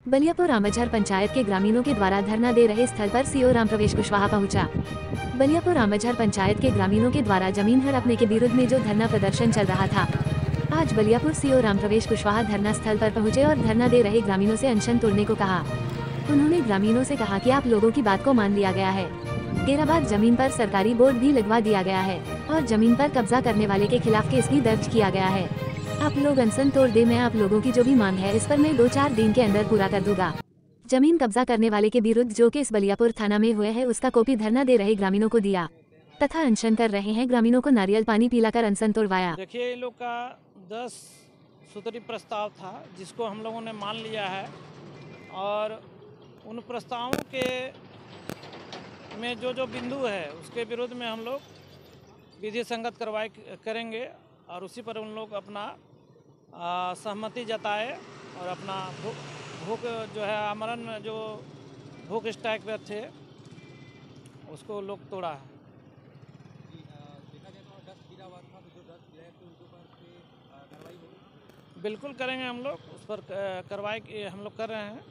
बलियापुर आमझर पंचायत के ग्रामीणों के द्वारा धरना दे रहे स्थल पर सीओ रामप्रवेश कुशवाहा पहुंचा। बलियापुर आमझर पंचायत के ग्रामीणों के द्वारा जमीन हड़पने के विरुद्ध में जो धरना प्रदर्शन चल रहा था, आज बलियापुर सीओ रामप्रवेश कुशवाहा धरना स्थल पर पहुंचे और धरना दे रहे ग्रामीणों से अनशन तोड़ने को कहा। उन्होंने ग्रामीणों से कहा कि आप लोगों की बात को मान लिया गया है। डेराबाद जमीन पर सरकारी बोर्ड भी लगवा दिया गया है और जमीन पर कब्जा करने वाले के खिलाफ केस भी दर्ज किया गया है। आप लोग अनशन तोड़ दे, मैं आप लोगों की जो भी मांग है इस पर मैं 2-4 दिन के अंदर पूरा कर दूंगा। जमीन कब्जा करने वाले के विरुद्ध जो केस बलियापुर थाना में हुए है उसका कॉपी धरना दे रहे ग्रामीणों को दिया तथा अनशन कर रहे हैं ग्रामीणों को नारियल पानी पिलाकर अनशन तोड़वाया। देखिए, इन लोग का 10 सूत्री प्रस्ताव था जिसको हम लोगों ने मान लिया है और उन प्रस्तावों के में जो बिंदु है उसके विरुद्ध में हम लोग विधि संगत कार्रवाई करेंगे और उसी पर उन लोग अपना सहमति जताए और अपना भूख जो है आमरण में जो भूख स्ट्राइक पे थे उसको लोग तोड़ा है। बिल्कुल करेंगे, हम लोग उस पर कार्रवाई हम लोग कर रहे हैं।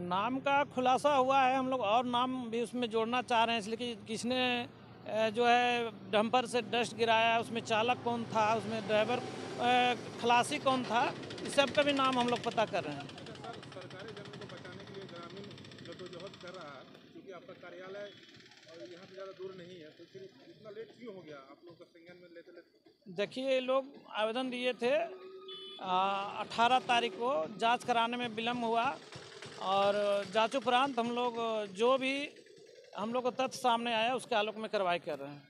नाम का खुलासा हुआ है, हम लोग और नाम भी उसमें जोड़ना चाह रहे हैं, इसलिए कि किसने जो है डंपर से डस्ट गिराया, उसमें चालक कौन था, उसमें ड्राइवर खलासी कौन था, इस सब का भी नाम हम लोग पता कर रहे हैं। सरकारी जमीन को बचाने के लिए ग्रामीण जद्दोजहद कर रहा है, क्योंकि आपका कार्यालय और यहाँ से ज़्यादा दूर नहीं है, तो फिर इतना लेट क्यों हो गया आप लोग का संज्ञान में लेते लेते? देखिए, ये लोग आवेदन दिए थे 18 तारीख को, जांच कराने में विलम्ब हुआ और जांच उपरांत हम लोग जो भी हम लोग को तथ्य सामने आया उसके आलोक में कार्रवाई कर रहे हैं।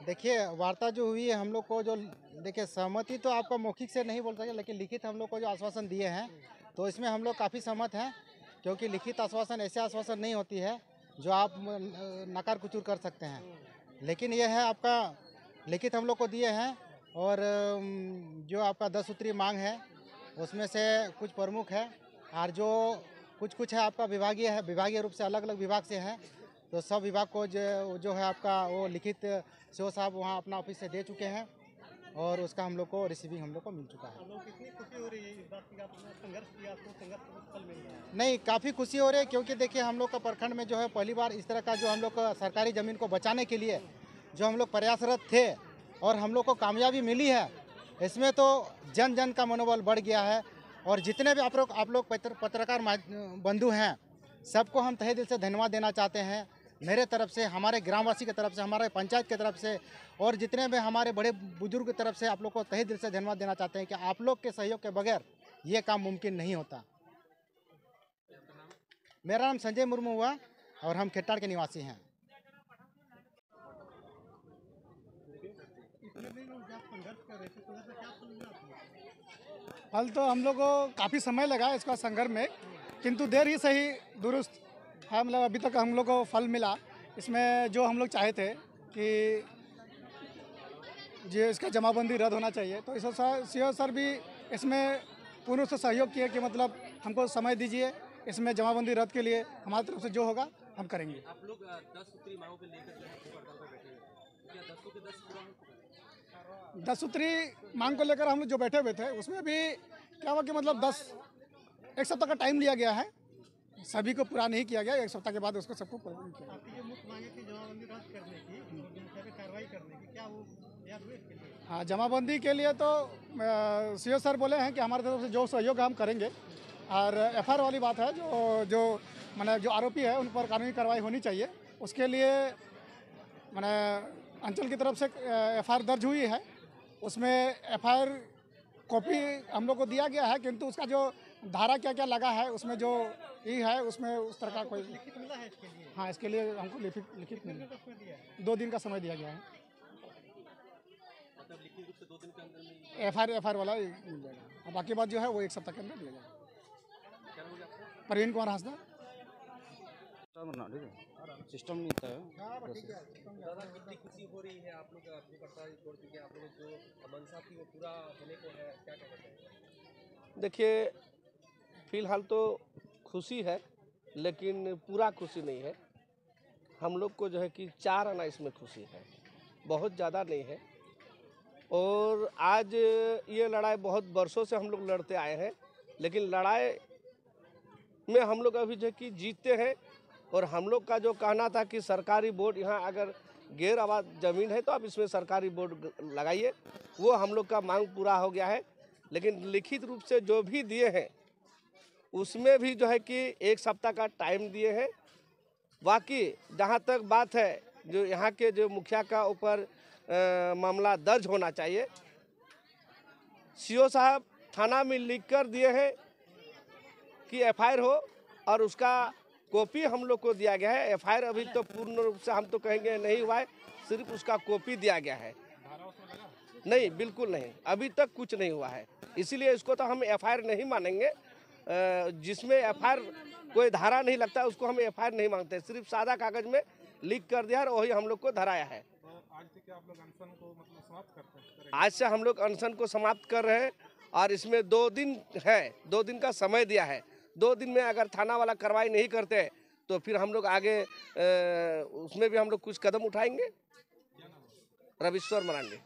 देखिए, वार्ता जो हुई है हम लोग को, जो देखिए सहमति तो आपका मौखिक से नहीं बोल सकते, लेकिन लिखित हम लोग को जो आश्वासन दिए हैं तो इसमें हम लोग काफ़ी सहमत हैं, क्योंकि लिखित आश्वासन ऐसे आश्वासन नहीं होती है जो आप नकार कुचूर कर सकते हैं। लेकिन यह है आपका लिखित हम लोग को दिए हैं और जो आपका 10 सूत्री मांग है उसमें से कुछ प्रमुख है और जो कुछ है आपका विभागीय है, विभागीय रूप से अलग अलग विभाग से है, तो सब विभाग को जो है आपका वो लिखित सीओ साहब वहाँ अपना ऑफिस से दे चुके हैं और उसका हम लोग को रिसीविंग हम लोग को मिल चुका है। कितनी खुशी हो रही है इस बात की आपने संघर्ष किया, तो संघर्ष को फल मिल गया है? नहीं, काफ़ी खुशी हो रही है, क्योंकि देखिए हम लोग का प्रखंड में जो है पहली बार इस तरह का जो हम लोग का सरकारी ज़मीन को बचाने के लिए जो हम लोग प्रयासरत थे और हम लोग को कामयाबी मिली है, इसमें तो जन जन का मनोबल बढ़ गया है। और जितने भी आप लोग पत्रकार बंधु हैं, सबको हम तहे दिल से धन्यवाद देना चाहते हैं, मेरे तरफ से, हमारे ग्रामवासी की तरफ से, हमारे पंचायत की तरफ से और जितने भी हमारे बड़े बुजुर्ग की तरफ से आप लोग को तहे दिल से धन्यवाद देना चाहते हैं कि आप लोग के सहयोग के बगैर ये काम मुमकिन नहीं होता। मेरा नाम संजय मुर्मू हुआ और हम खेटाड़ के निवासी हैं। फल तो हम लोग को काफ़ी समय लगा इसका संघर्ष में, किंतु देर ही सही दुरुस्त है, मतलब अभी तक हम लोग को फल मिला। इसमें जो हम लोग चाहे थे कि जो इसका जमाबंदी रद्द होना चाहिए, तो इस सीओ सर भी इसमें पूर्ण रूप से सहयोग किए कि मतलब हमको समय दीजिए, इसमें जमाबंदी रद्द के लिए हमारी तरफ से जो होगा हम करेंगे। आप लोग 10 सूत्री मांगों को लेकर जो है हड़ताल पर बैठे हैं, क्या 10 के 10 पूरा हो? 10 सूत्री मांग को लेकर हम लोग जो बैठे हुए थे उसमें भी क्या हुआ कि मतलब एक सप्ताह का टाइम लिया गया है, सभी को पूरा नहीं किया गया, एक सप्ताह के बाद उसको सबको पूरा किया। आपकी जो मुख्य मांगे थी जमाबंदी रद्द करने की, कार्रवाई करने की, क्या वो याद हुए? हाँ, जमाबंदी के लिए तो सीओ सर बोले हैं कि हमारे तरफ से जो सहयोग हम करेंगे, और एफआईआर वाली बात है, जो मैंने जो आरोपी है उन पर कानूनी कार्रवाई होनी चाहिए, उसके लिए मैंने अंचल की तरफ से एफआईआर दर्ज हुई है, उसमें एफआईआर कॉपी हम लोग को दिया गया है, किंतु उसका जो धारा क्या क्या लगा है उसमें जो ये है उसमें उस तरह का कोई लिखित मिला है इसके लिए? हाँ, इसके लिए हमको लिखित मिला, 2 दिन का समय दिया गया है। मतलब लिखित रूप से 2 दिन के अंदर में एफआईआर वाला मिल जाएगा, और बाकी बात जो है वो 1 सप्ताह के अंदर दिया जाएगा। प्रवीण कुमार हांसदा। सिस्टम नहीं था। दादा कितनी खुशी हो रही है आप लोग अभिकर्ता छोड़ चुके हैं, आप लोग जो मंशा थी वो पूरा होने को है, क्या कहना चाहिए? देखिए, फिलहाल तो खुशी है लेकिन पूरा खुशी नहीं है। हम लोग को जो है कि 4 आना इसमें खुशी है, बहुत ज़्यादा नहीं है। और आज ये लड़ाई बहुत वर्षों से हम लोग लड़ते आए हैं, लेकिन लड़ाई में हम लोग अभी जो है कि जीतते हैं। और हम लोग का जो कहना था कि सरकारी बोर्ड यहाँ अगर गैर आबाद ज़मीन है तो आप इसमें सरकारी बोर्ड लगाइए, वो हम लोग का मांग पूरा हो गया है। लेकिन लिखित रूप से जो भी दिए हैं उसमें भी जो है कि 1 सप्ताह का टाइम दिए हैं। बाकी जहाँ तक बात है जो यहाँ के जो मुखिया का ऊपर मामला दर्ज होना चाहिए, सीओ साहब थाना में लिख कर दिए हैं कि एफआईआर हो और उसका कॉपी हम लोग को दिया गया है। एफआईआर अभी तो पूर्ण रूप से हम तो कहेंगे नहीं हुआ है, सिर्फ उसका कॉपी दिया गया है। नहीं, बिल्कुल नहीं, अभी तक कुछ नहीं हुआ है, इसीलिए इसको तो हम एफआईआर नहीं मानेंगे। जिसमें एफआईआर कोई धारा नहीं लगता उसको हम एफआईआर नहीं मांगते, सिर्फ सादा कागज में लिख कर दिया और वही हम लोग को धराया है। तो आज से क्या आप लोग अनशन को मतलब समाप्त करते हैं? आज से हम लोग अनशन को समाप्त कर रहे हैं और इसमें 2 दिन है, 2 दिन का समय दिया है। 2 दिन में अगर थाना वाला कार्रवाई नहीं करते तो फिर हम लोग आगे उसमें भी हम लोग कुछ कदम उठाएंगे। रविश्वर मरांडी।